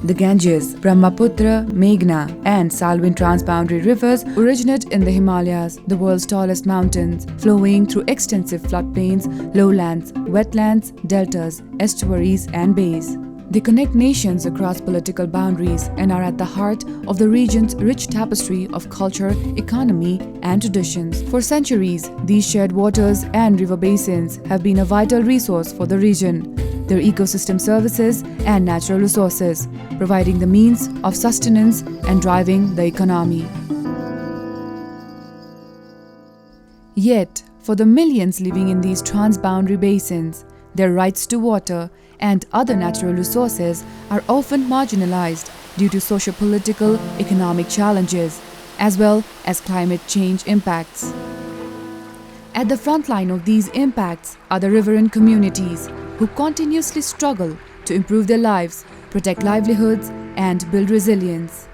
The Ganges, Brahmaputra, Meghna, and Salween transboundary rivers originate in the Himalayas, the world's tallest mountains, flowing through extensive floodplains, lowlands, wetlands, deltas, estuaries, and bays. They connect nations across political boundaries and are at the heart of the region's rich tapestry of culture, economy, and traditions. For centuries, these shared waters and river basins have been a vital resource for the region, their ecosystem services and natural resources, providing the means of sustenance and driving the economy. Yet, for the millions living in these transboundary basins, their rights to water and other natural resources are often marginalized due to socio-political, economic challenges, as well as climate change impacts. At the front line of these impacts are the riverine communities, who continuously struggle to improve their lives, protect livelihoods, and build resilience.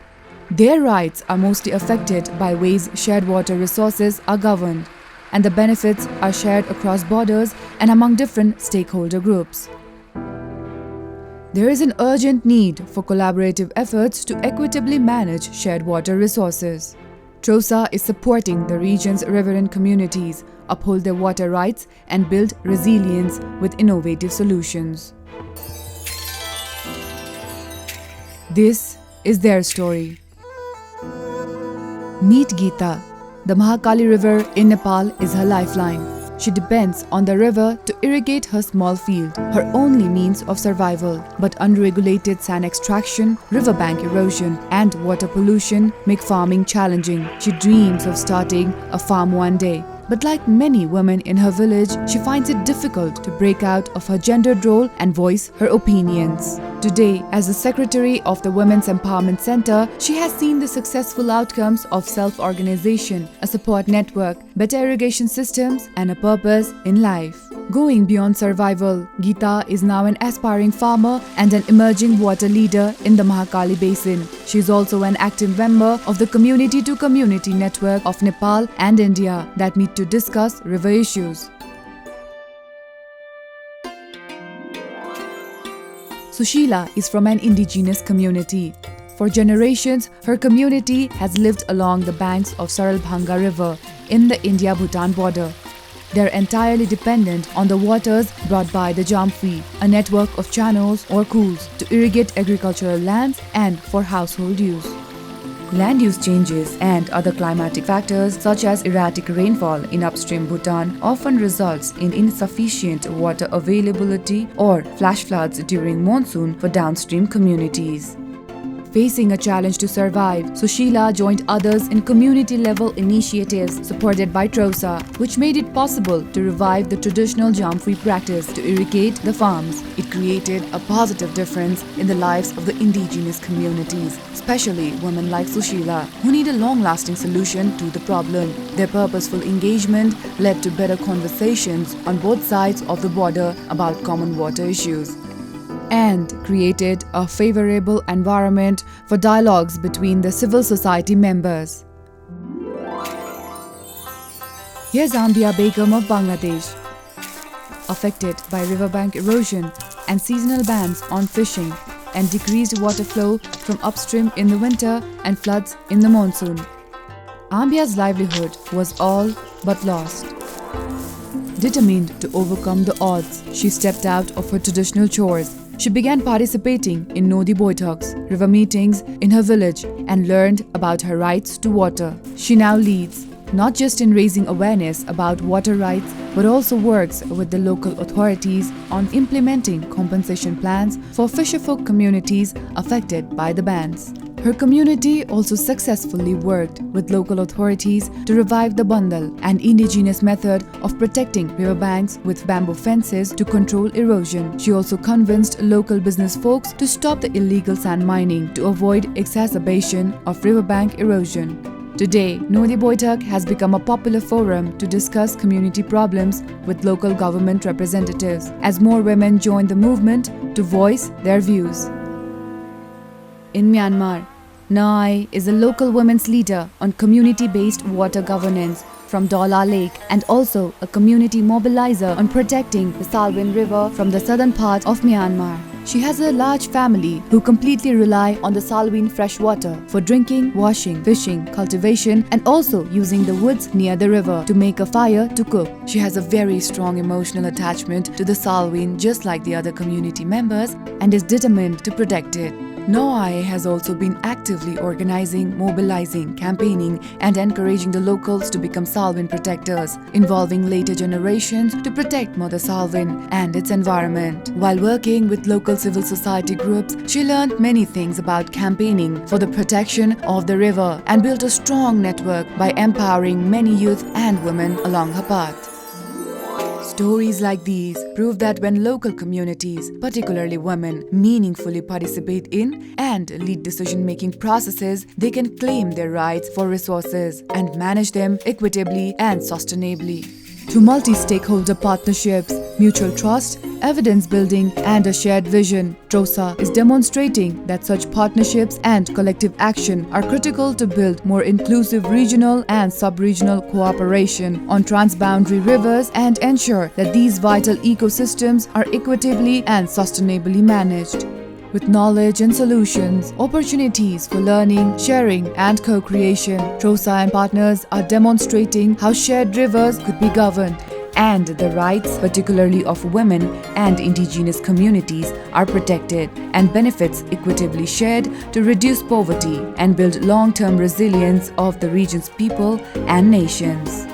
Their rights are mostly affected by ways shared water resources are governed, and the benefits are shared across borders and among different stakeholder groups. There is an urgent need for collaborative efforts to equitably manage shared water resources. TROSA is supporting the region's riverine communities uphold their water rights and build resilience with innovative solutions. This is their story. Meet Geeta. The Mahakali River in Nepal is her lifeline. She depends on the river to irrigate her small field, her only means of survival. But unregulated sand extraction, riverbank erosion, and water pollution make farming challenging. She dreams of starting a farm one day. But like many women in her village, she finds it difficult to break out of her gendered role and voice her opinions. Today, as the secretary of the Women's Empowerment Center, she has seen the successful outcomes of self-organization, a support network, better irrigation systems, and a purpose in life. Going beyond survival, Geeta is now an aspiring farmer and an emerging water leader in the Mahakali Basin. She is also an active member of the community-to-community network of Nepal and India that meet to discuss river issues. Sushila is from an indigenous community. For generations, her community has lived along the banks of Saralbhanga River in the India-Bhutan border. They are entirely dependent on the waters brought by the Jamfui, a network of channels or khurs to irrigate agricultural lands and for household use. Land use changes and other climatic factors such as erratic rainfall in upstream Bhutan often results in insufficient water availability or flash floods during monsoon for downstream communities. Facing a challenge to survive, Sushila joined others in community-level initiatives supported by TROSA, which made it possible to revive the traditional Jamfui practice to irrigate the farms. It created a positive difference in the lives of the indigenous communities, especially women like Sushila, who need a long-lasting solution to the problem. Their purposeful engagement led to better conversations on both sides of the border about common water issues, and created a favorable environment for dialogues between the civil society members. Here's Ambia Begum of Bangladesh. Affected by riverbank erosion and seasonal bans on fishing and decreased water flow from upstream in the winter and floods in the monsoon, Ambia's livelihood was all but lost. Determined to overcome the odds, she stepped out of her traditional chores. She began participating in Nodi Boitoks, river meetings in her village, and learned about her rights to water. She now leads, not just in raising awareness about water rights, but also works with the local authorities on implementing compensation plans for fisherfolk communities affected by the bans. Her community also successfully worked with local authorities to revive the Bandal, an indigenous method of protecting riverbanks with bamboo fences to control erosion. She also convinced local business folks to stop the illegal sand mining to avoid exacerbation of riverbank erosion. Today, Nodi Boitak has become a popular forum to discuss community problems with local government representatives as more women join the movement to voice their views. In Myanmar, Nai is a local women's leader on community-based water governance from Dola Lake and also a community mobilizer on protecting the Salween River from the southern part of Myanmar. She has a large family who completely rely on the Salween fresh water for drinking, washing, fishing, cultivation, and also using the woods near the river to make a fire to cook. She has a very strong emotional attachment to the Salween just like the other community members and is determined to protect it. Noai has also been actively organizing, mobilizing, campaigning and encouraging the locals to become Salween protectors, involving later generations to protect Mother Salween and its environment. While working with local civil society groups, she learned many things about campaigning for the protection of the river and built a strong network by empowering many youth and women along her path. Stories like these prove that when local communities, particularly women, meaningfully participate in and lead decision-making processes, they can claim their rights for resources and manage them equitably and sustainably. Through multi-stakeholder partnerships, mutual trust, evidence building, and a shared vision, TROSA is demonstrating that such partnerships and collective action are critical to build more inclusive regional and sub-regional cooperation on transboundary rivers and ensure that these vital ecosystems are equitably and sustainably managed. With knowledge and solutions, opportunities for learning, sharing, and co-creation, TROSA and partners are demonstrating how shared rivers could be governed and the rights, particularly of women and indigenous communities, are protected and benefits equitably shared to reduce poverty and build long-term resilience of the region's people and nations.